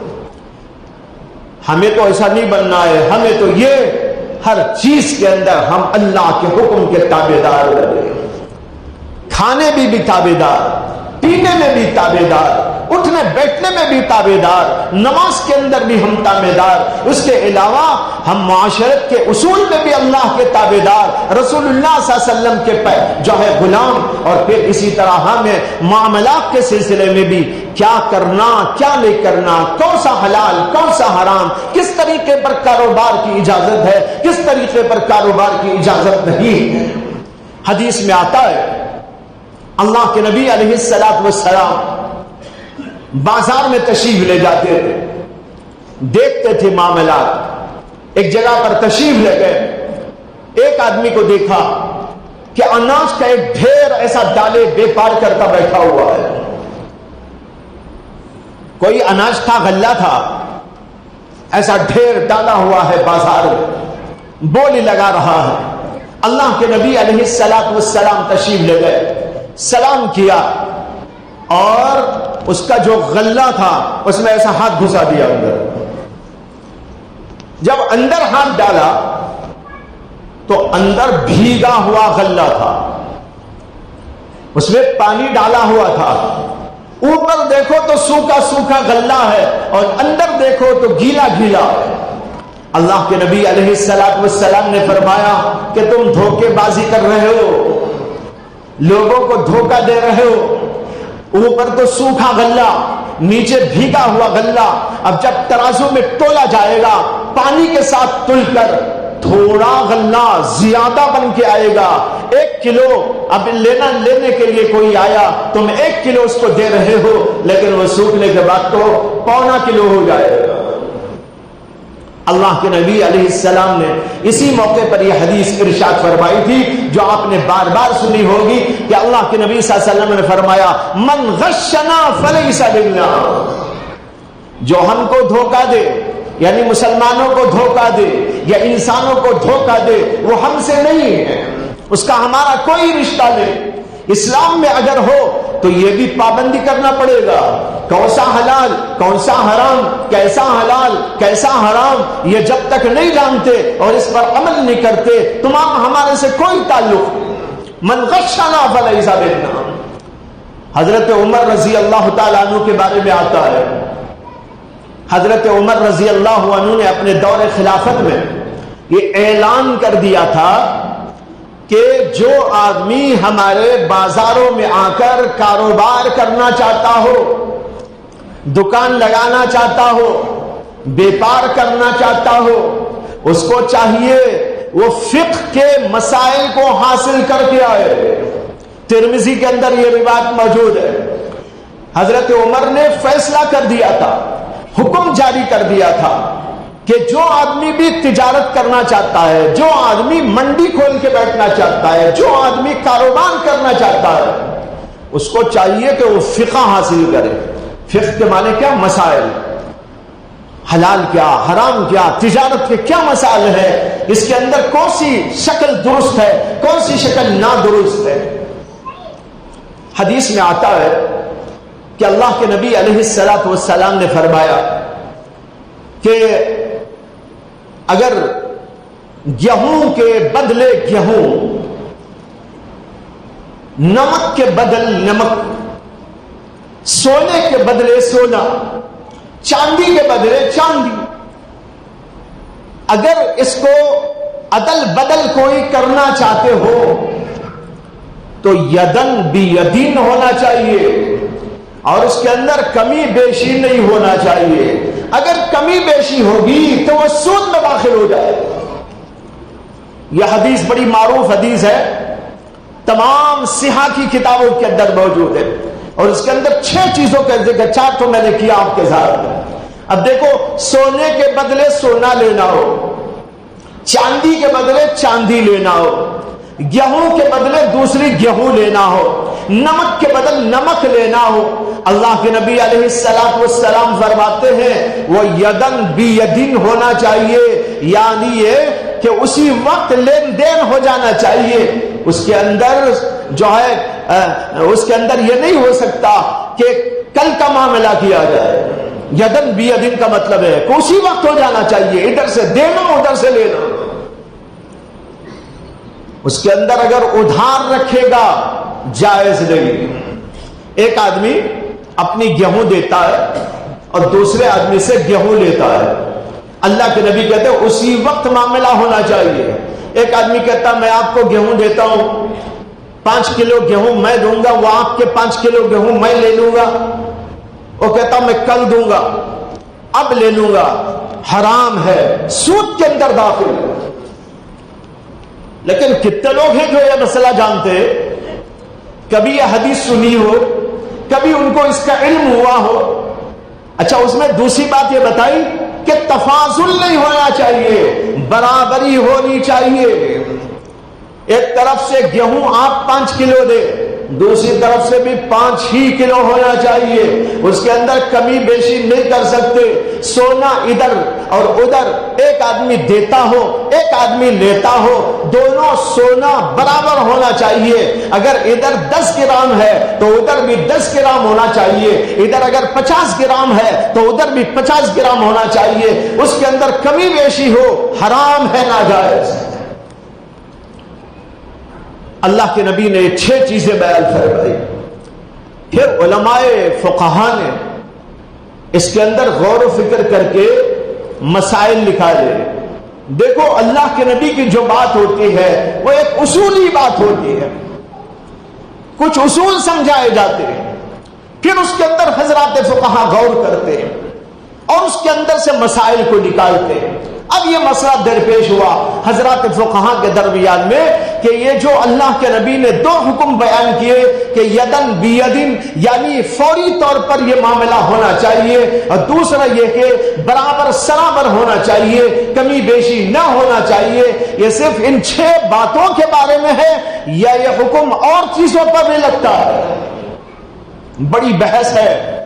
ہمیں تو ایسا نہیں بننا ہے، ہمیں تو یہ ہر چیز کے اندر ہم اللہ کے حکم کے تابعدار بنے، کھانے بھی تابعدار، پینے میں بھی تابعدار، اٹھنے بیٹھنے میں بھی تابعدار، نماز کے اندر بھی ہم تابعدار، اس کے علاوہ ہم معاشرت کے اصول میں بھی اللہ کے تابعدار، رسول اللہ صلی اللہ علیہ وسلم کے جو ہے غلام، اور پھر اسی طرح ہمیں معاملات کے سلسلے میں بھی کیا کرنا کیا نہیں کرنا، کون سا حلال کون سا حرام، کس طریقے پر کاروبار کی اجازت ہے، کس طریقے پر کاروبار کی اجازت نہیں ہے۔ حدیث میں آتا ہے اللہ کے نبی علیہ الصلوۃ والسلام بازار میں تشریف لے جاتے تھے، دیکھتے تھے معاملات۔ ایک جگہ پر تشریف لے گئے، ایک آدمی کو دیکھا کہ اناج کا ایک ڈھیر ایسا ڈالے بیپار کرتا بیٹھا ہوا ہے۔ کوئی اناج تھا، غلہ تھا، ایسا ڈھیر ڈالا ہوا ہے بازار میں، بولی لگا رہا ہے۔ اللہ کے نبی علیہ الصلوۃ والسلام تشریف لے گئے، سلام کیا، اور اس کا جو غلہ تھا اس میں ایسا ہاتھ گھسا دیا اندر۔ جب اندر ہاتھ ڈالا تو اندر بھیگا ہوا غلہ تھا، اس میں پانی ڈالا ہوا تھا، اوپر دیکھو تو سوکھا سوکھا غلہ ہے اور اندر دیکھو تو گیلا گیلا ہے۔ اللہ کے نبی علیہ الصلوۃ والسلام نے فرمایا کہ تم دھوکے بازی کر رہے ہو، لوگوں کو دھوکہ دے رہے ہو، اوپر تو سوکھا غلہ، نیچے بھیگا ہوا غلہ۔ اب جب ترازو میں تولا جائے گا پانی کے ساتھ تل کر، تھوڑا غلہ زیادہ بن کے آئے گا، 1 کلو۔ اب لینے کے لیے کوئی آیا، تم 1 کلو اس کو دے رہے ہو، لیکن وہ سوکھنے کے بعد تو 1.25 کلو ہو جائے گا۔ اللہ کے نبی علیہ السلام نے اسی موقع پر یہ حدیث ارشاد فرمائی تھی جو آپ نے بار بار سنی ہوگی کہ اللہ کے نبی صلی اللہ علیہ وسلم نے فرمایا من غشنا فلیس منا، جو ہم کو دھوکہ دے، یعنی مسلمانوں کو دھوکہ دے یا انسانوں کو دھوکہ دے، وہ ہم سے نہیں ہے، اس کا ہمارا کوئی رشتہ نہیں۔ اسلام میں اگر ہو تو یہ بھی پابندی کرنا پڑے گا، کون سا حلال کون سا حرام، کیسا حلال کیسا حرام، یہ جب تک نہیں جانتے اور اس پر عمل نہیں کرتے تمام ہمارے سے کوئی تعلق نہیں۔ من غشنا فلیس منا۔ حضرت عمر رضی اللہ تعالیٰ عنہ کے بارے میں آتا ہے، حضرت عمر رضی اللہ عنہ نے اپنے دور خلافت میں یہ اعلان کر دیا تھا کہ جو آدمی ہمارے بازاروں میں آ کر کاروبار کرنا چاہتا ہو، دکان لگانا چاہتا ہو، بیپار کرنا چاہتا ہو، اس کو چاہیے وہ فقہ کے مسائل کو حاصل کر کے آئے۔ ترمذی کے اندر یہ روایت موجود ہے۔ حضرت عمر نے فیصلہ کر دیا تھا، حکم جاری کر دیا تھا کہ جو آدمی بھی تجارت کرنا چاہتا ہے، جو آدمی منڈی کھول کے بیٹھنا چاہتا ہے، جو آدمی کاروبار کرنا چاہتا ہے، اس کو چاہیے کہ وہ فقہ حاصل کرے۔ فقہ کے معنی کیا؟ مسائل، حلال کیا حرام کیا، تجارت کے کیا مسائل ہیں، اس کے اندر کون سی شکل درست ہے کون سی شکل نادرست ہے۔ حدیث میں آتا ہے کہ اللہ کے نبی علیہ الصلوۃ والسلام نے فرمایا کہ اگر گیہوں کے بدلے گیہوں، نمک کے بدل نمک، سونے کے بدلے سونا، چاندی کے بدلے چاندی، اگر اس کو عدل بدل کوئی کرنا چاہتے ہو تو یدن بھی یدین ہونا چاہیے اور اس کے اندر کمی بیشی نہیں ہونا چاہیے۔ اگر کمی بیشی ہوگی تو وہ سود میں داخل ہو جائے۔ یہ حدیث بڑی معروف حدیث ہے، تمام صحیح کی کتابوں کے اندر موجود ہے، اور اس کے اندر 6 چیزوں کا ذکر، 4 تو میں نے کیا آپ کے ساتھ۔ اب دیکھو، سونے کے بدلے سونا لینا ہو، چاندی کے بدلے چاندی لینا ہو، گیہوں کے بدلے دوسری گیہوں لینا ہو، نمک کے بدل نمک لینا ہو، اللہ کے نبی علیہ الصلوۃ والسلام فرماتے ہیں وہ یدن بھی یدین ہونا چاہیے، یعنی یہ کہ اسی وقت لین دین ہو جانا چاہیے۔ اس کے اندر جو ہے اس کے اندر یہ نہیں ہو سکتا کہ کل کا معاملہ کیا جائے۔ یدن بھی یدین کا مطلب ہے کہ اسی وقت ہو جانا چاہیے، ادھر سے دینا ادھر سے لینا۔ اس کے اندر اگر ادھار رکھے گا جائز نہیں. ایک آدمی اپنی گیہوں دیتا ہے اور دوسرے آدمی سے گیہوں لیتا ہے. اللہ کے نبی کہتے ہیں اسی وقت معاملہ ہونا چاہیے. ایک آدمی کہتا میں آپ کو گیہوں دیتا ہوں, 5 کلو گیہوں میں دوں گا, وہ آپ کے 5 کلو گیہوں میں لے لوں گا. وہ کہتا میں کل دوں گا, اب لے لوں گا. حرام ہے, سود کے اندر داخل ہے. لیکن کتنے لوگ ہیں جو یہ مسئلہ جانتے ہیں؟ کبھی یہ حدیث سنی ہو, کبھی ان کو اس کا علم ہوا ہو. اچھا, اس میں دوسری بات یہ بتائی کہ تفاضل نہیں ہونا چاہیے, برابری ہونی چاہیے. ایک طرف سے گیہوں آپ 5 کلو دے, دوسری طرف سے بھی 5 ہی کلو ہونا چاہیے. اس کے اندر کمی بیشی نہیں کر سکتے. سونا ادھر اور ادھر, ایک آدمی دیتا ہو ایک آدمی لیتا ہو, دونوں سونا برابر ہونا چاہیے. اگر ادھر 10 گرام ہے تو ادھر بھی 10 گرام ہونا چاہیے. ادھر اگر 50 گرام ہے تو ادھر بھی 50 گرام ہونا چاہیے. اس کے اندر کمی بیشی ہو حرام ہے, ناجائز. اللہ کے نبی نے 6 چیزیں بیان فرمائی. پھر علماء فقہا نے اس کے اندر غور و فکر کر کے مسائل نکالے. دیکھو, اللہ کے نبی کی جو بات ہوتی ہے وہ ایک اصولی بات ہوتی ہے, کچھ اصول سمجھائے جاتے ہیں, پھر اس کے اندر حضرات فقہا غور کرتے ہیں اور اس کے اندر سے مسائل کو نکالتے ہیں. اب یہ مسئلہ درپیش ہوا حضرات فقہا کے درمیان میں کہ یہ جو اللہ کے نبی نے 2 حکم بیان کیے کہ یدن بیدن, یعنی فوری طور پر یہ معاملہ ہونا چاہیے, اور دوسرا یہ کہ برابر سرابر ہونا چاہیے, کمی بیشی نہ ہونا چاہیے. یہ صرف ان 6 باتوں کے بارے میں ہے یا یہ حکم اور چیزوں پر بھی لگتا ہے؟ بڑی بحث ہے.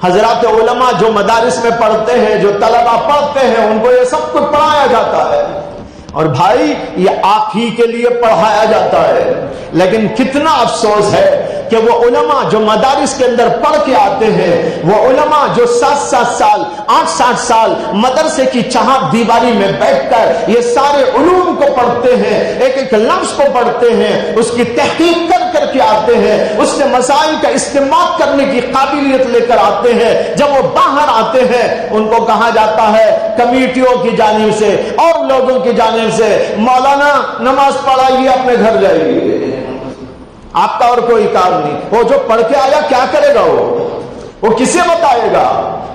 حضرات علماء جو مدارس میں پڑھتے ہیں, جو طلبہ پڑھتے ہیں, ان کو یہ سب کچھ پڑھایا جاتا ہے. اور بھائی یہ آپ ہی کے لیے پڑھایا جاتا ہے, لیکن کتنا افسوس ہے کہ وہ علماء جو مدارس کے اندر پڑھ کے آتے ہیں, وہ علماء جو 7-7 سال 8-8 سال مدرسے کی چہار دیواری میں بیٹھ کر یہ سارے علوم کو پڑھتے ہیں, ایک ایک لفظ کو پڑھتے ہیں, اس کی تحقیق کر کے آتے ہیں, اس سے مسائل کا استعمال کرنے کی قابلیت لے کر آتے ہیں. جب وہ باہر آتے ہیں ان کو کہا جاتا ہے کمیٹیوں کی جانب سے اور لوگوں کی جانب سے, مولانا نماز پڑھائیے, اپنے گھر جائیے, آپ کا اور کوئی کام نہیں. وہ جو پڑھ کے آیا کیا کرے گا؟ وہ کسے بتائے گا؟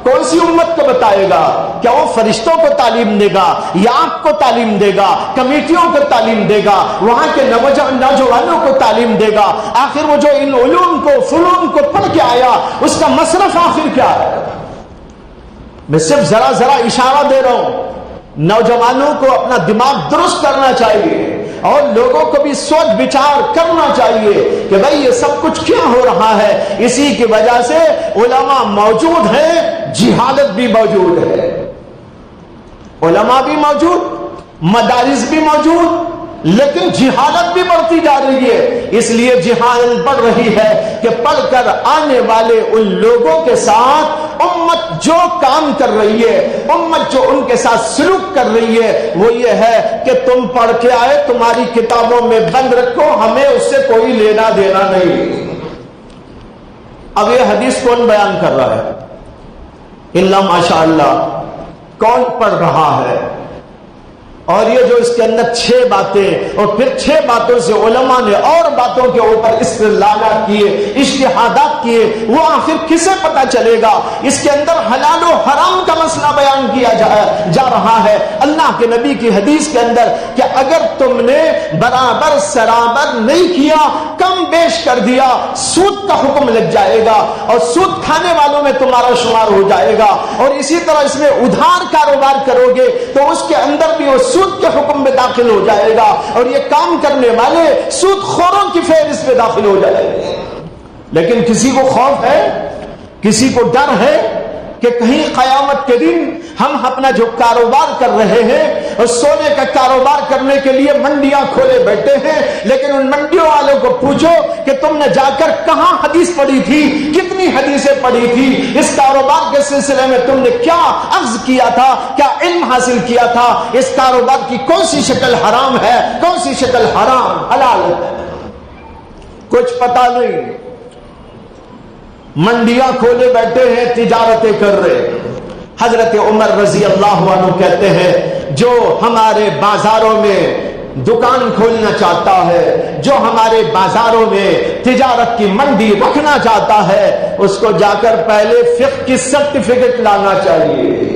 کون سی امت کو بتائے گا؟ کیا وہ فرشتوں کو تعلیم دے گا یا آپ کو تعلیم دے گا, کمیٹیوں کو تعلیم دے گا, وہاں کے نوجوانوں کو تعلیم دے گا؟ آخر وہ جو ان علوم کو فنون کو پڑھ کے آیا اس کا مصرف آخر کیا ہے؟ میں صرف ذرا اشارہ دے رہا ہوں. نوجوانوں کو اپنا دماغ درست کرنا چاہیے اور لوگوں کو بھی سوچ بچار کرنا چاہیے کہ بھئی یہ سب کچھ کیا ہو رہا ہے. اسی کی وجہ سے علماء موجود ہیں, جہالت بھی موجود ہے. علماء بھی موجود, مدارس بھی موجود, لیکن جہالت بھی بڑھتی جا رہی ہے. اس لیے جہالت بڑھ رہی ہے کہ پڑھ کر آنے والے ان لوگوں کے ساتھ امت جو کام کر رہی ہے, امت جو ان کے ساتھ سلوک کر رہی ہے, وہ یہ ہے کہ تم پڑھ کے آئے, تمہاری کتابوں میں بند رکھو, ہمیں اس سے کوئی لینا دینا نہیں. اب یہ حدیث کون بیان کر رہا ہے؟ الا ماشاء اللہ کون پڑھ رہا ہے؟ اور یہ جو اس کے اندر 6 باتیں اور پھر 6 باتوں سے علماء نے اور باتوں کے اوپر استدلالات کیے, اجتہادات کیے, وہ آخر کسے پتا چلے گا؟ اس کے اندر حلال و حرام کا مسئلہ بیان کیا جا رہا ہے اللہ کے نبی کی حدیث کے اندر کہ اگر تم نے برابر سرابر نہیں کیا, کم بیش کر دیا, سود کا حکم لگ جائے گا اور سود کھانے والوں میں تمہارا شمار ہو جائے گا. اور اسی طرح اس میں ادھار کاروبار کرو گے تو اس کے اندر بھی وہ سود کے حکم میں داخل ہو جائے گا, اور یہ کام کرنے والے سود خوروں کی فہرست میں داخل ہو جائے گا. لیکن کسی کو خوف ہے, کسی کو ڈر ہے کہ کہیں قیامت کے دن ہم اپنا جو کاروبار کر رہے ہیں اور سونے کا کاروبار کرنے کے لیے منڈیاں کھولے بیٹھے ہیں، لیکن ان منڈیوں والوں کو پوچھو کہ تم نے جا کر کہاں حدیث پڑھی تھی، کتنی حدیثیں پڑھی تھی، اس کاروبار کے سلسلے میں تم نے کیا اخذ کیا تھا، کیا علم حاصل کیا تھا، اس کاروبار کی کون سی شکل حرام ہے، کون سی شکل حرام حلال ہے، کچھ پتا نہیں۔ منڈیاں کھولے بیٹھے ہیں، تجارتیں کر رہے ہیں۔ حضرت عمر رضی اللہ عنہ کہتے ہیں جو ہمارے بازاروں میں دکان کھولنا چاہتا ہے، جو ہمارے بازاروں میں تجارت کی منڈی رکھنا چاہتا ہے، اس کو جا کر پہلے فقہ کی سرٹیفکیٹ لانا چاہیے۔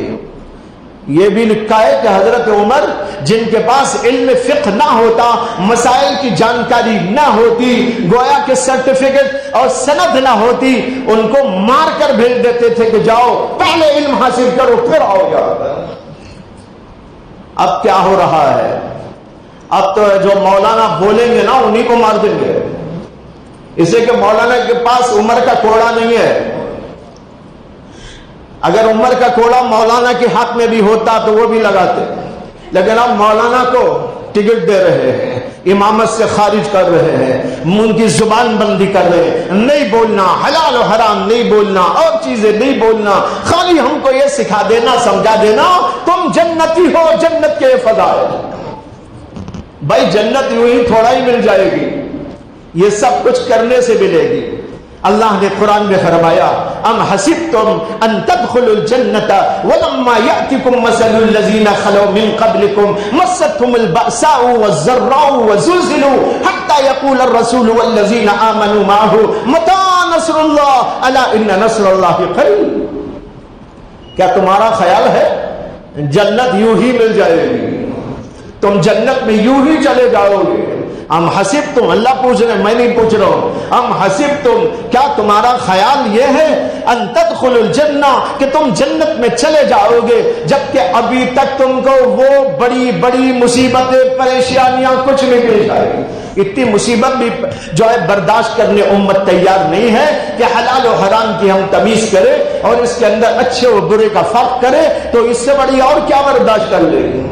یہ بھی لکھا ہے کہ حضرت عمر جن کے پاس علم فقہ نہ ہوتا، مسائل کی جانکاری نہ ہوتی، گویا کہ سرٹیفکیٹ اور سند نہ ہوتی، ان کو مار کر بھیج دیتے تھے کہ جاؤ پہلے علم حاصل کرو پھر آؤ گا۔ اب کیا ہو رہا ہے؟ اب تو جو مولانا بولیں گے نا انہی کو مار دیں گے، اسے کہ مولانا کے پاس عمر کا کوڑا نہیں ہے۔ اگر عمر کا کوڑا مولانا کے حق میں بھی ہوتا تو وہ بھی لگاتے، لیکن اب مولانا کو ٹکٹ دے رہے ہیں، امامت سے خارج کر رہے ہیں، ان کی زبان بندی کر رہے ہیں، نہیں بولنا، حلال و حرام نہیں بولنا، اور چیزیں نہیں بولنا، خالی ہم کو یہ سکھا دینا، سمجھا دینا تم جنتی ہو، جنت کے فضائل۔ بھائی جنت یوں ہی تھوڑا ہی مل جائے گی، یہ سب کچھ کرنے سے ملے گی۔ اللہ نے قرآن میں فرمایا ام حسبتم ان تدخلوا الجنة ولما يأتكم مثل الذين خلوا من قبلكم مستهم البأساء والضراء وزلزلوا حتى يقول الرسول والذين آمنوا معه متى نصر الله الا ان نصر الله قریب۔ کیا تمہارا خیال ہے جنت یوں ہی مل جائے گی، تم جنت میں یوں ہی چلے جاؤ گے؟ ام حسبتم، اللہ پوچھ رہے ہیں، میں نہیں پوچھ رہا ہوں، ام حسبتم کیا تمہارا خیال یہ ہے ان تدخلوا الجنہ کہ تم جنت میں چلے جاؤ گے جبکہ ابھی تک تم کو وہ بڑی بڑی مصیبتیں پریشانیاں کچھ نہیں پیش آئی؟ اتنی مصیبت بھی جو ہے برداشت کرنے امت تیار نہیں ہے کہ حلال و حرام کی ہم تمیز کرے اور اس کے اندر اچھے و برے کا فرق کرے، تو اس سے بڑی اور کیا برداشت کر لے گی؟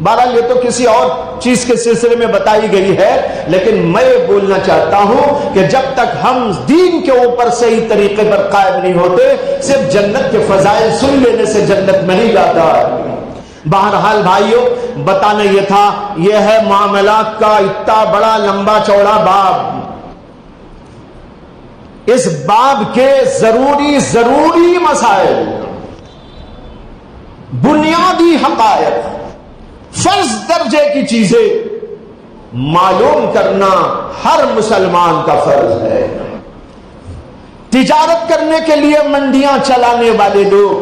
بہرحال یہ تو کسی اور چیز کے سلسلے میں بتائی گئی ہے، لیکن میں بولنا چاہتا ہوں کہ جب تک ہم دین کے اوپر صحیح طریقے پر قائم نہیں ہوتے، صرف جنت کے فضائل سن لینے سے جنت میں نہیں جاتا۔ بہرحال بھائیوں، بتانا یہ تھا، یہ ہے معاملات کا اتنا بڑا لمبا چوڑا باب۔ اس باب کے ضروری مسائل، بنیادی حقائق، فرض درجے کی چیزیں معلوم کرنا ہر مسلمان کا فرض ہے۔ تجارت کرنے کے لیے منڈیاں چلانے والے لوگ،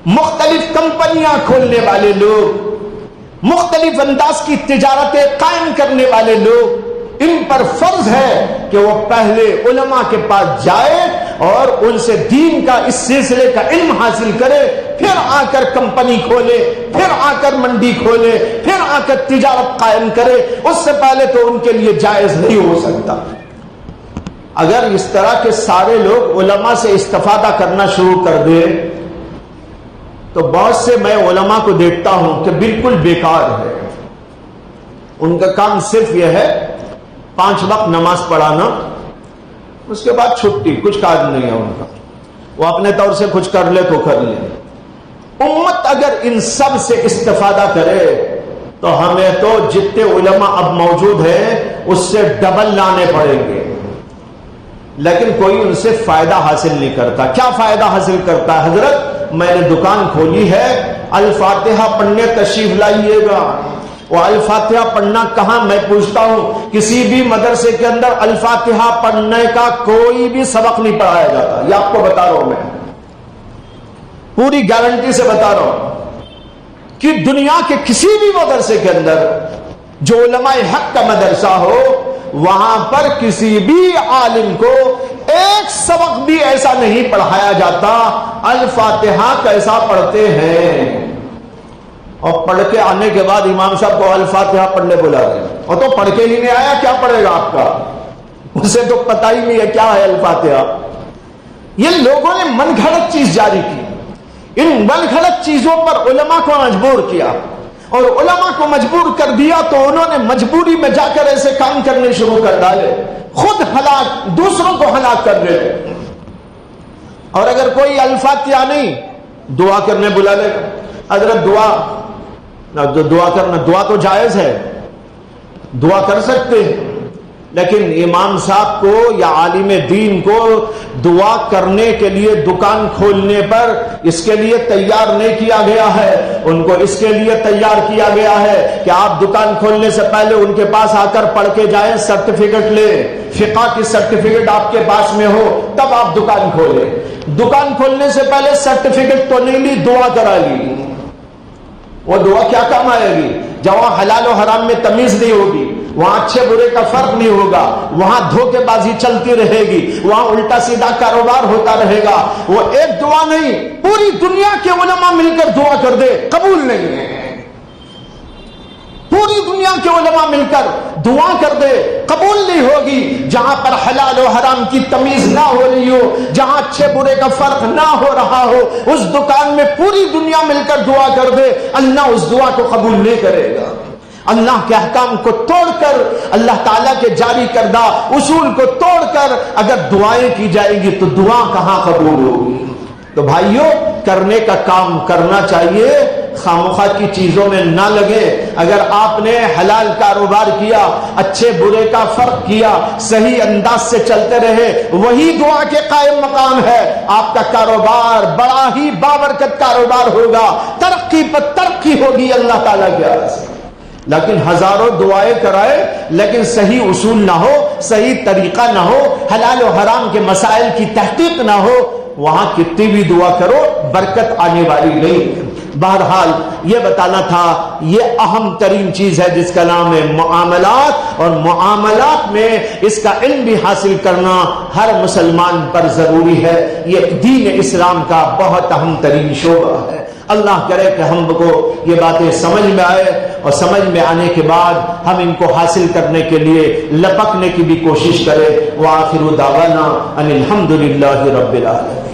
مختلف کمپنیاں کھولنے والے لوگ، مختلف انداز کی تجارتیں قائم کرنے والے لوگ، ان پر فرض ہے کہ وہ پہلے علماء کے پاس جائے اور ان سے دین کا اس سلسلے کا علم حاصل کرے، پھر آ کر کمپنی کھولے، پھر آ کر منڈی کھولے، پھر آ کر تجارت قائم کرے۔ اس سے پہلے تو ان کے لیے جائز نہیں ہو سکتا۔ اگر اس طرح کے سارے لوگ علماء سے استفادہ کرنا شروع کر دے تو بہت سے میں علماء کو دیکھتا ہوں کہ بالکل بیکار ہے، ان کا کام صرف یہ ہے 5 وقت نماز پڑھانا، اس کے بعد چھٹی، کچھ کام نہیں ہے ان کا، وہ اپنے طور سے کچھ کر لے تو کر لے۔ امت اگر ان سب سے استفادہ کرے تو ہمیں تو جتنے علماء اب موجود ہیں اس سے ڈبل لانے پڑیں گے، لیکن کوئی ان سے فائدہ حاصل نہیں کرتا۔ کیا فائدہ حاصل کرتا ہے؟ حضرت میں نے دکان کھولی ہے، الفاتحہ پڑھنے تشریف لائیے گا۔ وہ الفاتحہ پڑھنا کہاں؟ میں پوچھتا ہوں کسی بھی مدرسے کے اندر الفاتحہ پڑھنے کا کوئی بھی سبق نہیں پڑھایا جاتا، یہ آپ کو بتا رہا ہوں، میں پوری گارنٹی سے بتا رہا ہوں کہ دنیا کے کسی بھی مدرسے کے اندر جو علماء حق کا مدرسہ ہو، وہاں پر کسی بھی عالم کو ایک سبق بھی ایسا نہیں پڑھایا جاتا الفاتحہ کیسا پڑھتے ہیں، اور پڑھ کے آنے کے بعد امام صاحب کو الفاتحہ پڑھنے بلا رہے ہیں، اور تو پڑھ کے ہی نہیں آیا، کیا پڑھے گا آپ کا؟ اسے تو پتہ ہی نہیں ہے کیا ہے الفاتحہ۔ یہ لوگوں نے من گھڑت چیز جاری کی، ان غلط چیزوں پر علماء کو مجبور کیا، اور علماء کو مجبور کر دیا تو انہوں نے مجبوری میں جا کر ایسے کام کرنے شروع کر ڈالے، خود ہلاک، دوسروں کو ہلاک کر رہے۔ اور اگر کوئی الفاتحہ نہیں، دعا کرنے بلا لے گا، حضرت دعا کرنا، دعا تو جائز ہے، دعا کر سکتے ہیں، لیکن امام صاحب کو یا عالم دین کو دعا کرنے کے لیے دکان کھولنے پر اس کے لیے تیار نہیں کیا گیا ہے، ان کو اس کے لیے تیار کیا گیا ہے کہ آپ دکان کھولنے سے پہلے ان کے پاس آ کر پڑھ کے جائیں، سرٹیفکیٹ لیں، فقہ کی سرٹیفکیٹ آپ کے پاس میں ہو تب آپ دکان کھولیں۔ دکان کھولنے سے پہلے سرٹیفکیٹ تو نہیں لی، دعا کرا لی، وہ دعا کیا کام آئے گی؟ جہاں حلال و حرام میں تمیز نہیں ہوگی، وہاں اچھے برے کا فرق نہیں ہوگا، وہاں دھوکے بازی چلتی رہے گی، وہاں الٹا سیدھا کاروبار ہوتا رہے گا۔ وہ ایک دعا نہیں، پوری دنیا کے علماء مل کر دعا کر دے، قبول نہیں ہے۔ پوری دنیا کے علماء مل کر دعا کر دے، قبول نہیں ہوگی۔ جہاں پر حلال و حرام کی تمیز نہ ہو رہی ہو، جہاں اچھے برے کا فرق نہ ہو رہا ہو، اس دکان میں پوری دنیا مل کر دعا کر دے، اللہ اس دعا کو قبول نہیں کرے گا۔ اللہ کے احکام کو توڑ کر، اللہ تعالیٰ کے جاری کردہ اصول کو توڑ کر اگر دعائیں کی جائیں گی تو دعا کہاں قبول ہوگی؟ تو بھائیوں، کرنے کا کام کرنا چاہیے، خامخواہ کی چیزوں میں نہ لگے۔ اگر آپ نے حلال کاروبار کیا، اچھے برے کا فرق کیا، صحیح انداز سے چلتے رہے، وہی دعا کے قائم مقام ہے۔ آپ کا کاروبار بڑا ہی بابرکت کاروبار ہوگا، ترقی پر ترقی ہوگی اللہ تعالیٰ کے عطا سے۔ لیکن ہزاروں دعائیں کرائے لیکن صحیح اصول نہ ہو، صحیح طریقہ نہ ہو، حلال و حرام کے مسائل کی تحقیق نہ ہو، وہاں کتنی بھی دعا کرو برکت آنے والی نہیں۔ بہرحال یہ بتانا تھا، یہ اہم ترین چیز ہے جس کا نام ہے معاملات، اور معاملات میں اس کا علم بھی حاصل کرنا ہر مسلمان پر ضروری ہے۔ یہ دین اسلام کا بہت اہم ترین شعبہ ہے۔ اللہ کرے کہ ہم کو یہ باتیں سمجھ میں آئے، اور سمجھ میں آنے کے بعد ہم ان کو حاصل کرنے کے لیے لپکنے کی بھی کوشش کریں۔ وآخر دعوانا ان الحمد للہ رب العالمین۔